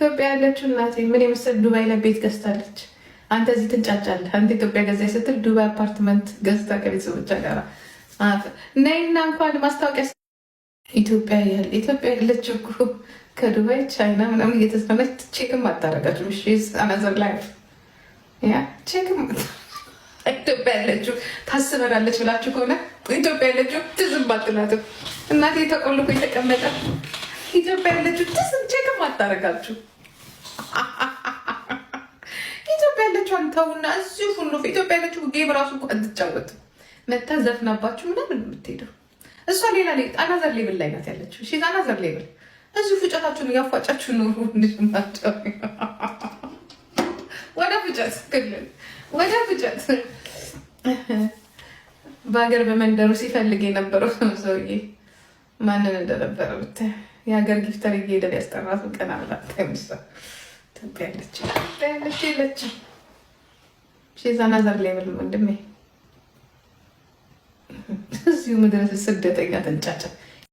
ኢትዮጵያ ያለችው እናቴ ምን የመሰል ዱባይ ላይ ቤት ገዝታለች። አንተ እዚህ ትንጫጫለህ። አንተ ኢትዮጵያ ገዛኝ ስትል ዱባይ አፓርትመንት ገዝታ ከቤተሰቦቿ ጋር ነይና እንኳን ማስታወቂያ ኢትዮጵያ ያለችው እኮ ከዱባይ ቻይና ምናምን እየተዝናናች ቼክም አታረጋችሁ። አናዘር ላይፍ ያ ቼክም ኢትዮጵያ ያለችው ታስበራለች ብላችሁ ከሆነ ኢትዮጵያ ያለችው ትዝም ባትላትም እናቴ ተቆልፎ የተቀመጠ ኢትዮጵያ ያለችው ትዝም ቼክም አታረጋችሁ። ኢትዮጵያ ያለችው አንተውና እዚሁ ሁሉ ኢትዮጵያ ያለችው ጌም ራሱ እኮ አትጫወትም። መታ ዘፍናባችሁ ምናምን የምትሄደው እሷ ሌላ አናዘር ሌብል ላይ ናት ያለችው። እሺ አናዘር ሌብል እዚሁ ፍጨታችሁን እያፏጫችሁ ኑሩ። እንድማቸው ወደ ፍጨት ክልል ወደ ፍጨት በሀገር በመንደሩ ሲፈልግ የነበረው ሰውዬ ማንን እንደነበረ ብታይ የሀገር ጊፍተር እየሄደ ሊያስጠራቱ ቀን አላት። ምሳ ኢትዮጵያ ያለች የለችም። አናዘር ሌብል ወንድሜ እዚሁ ምድረስ ስደተኛ ተንጫጫ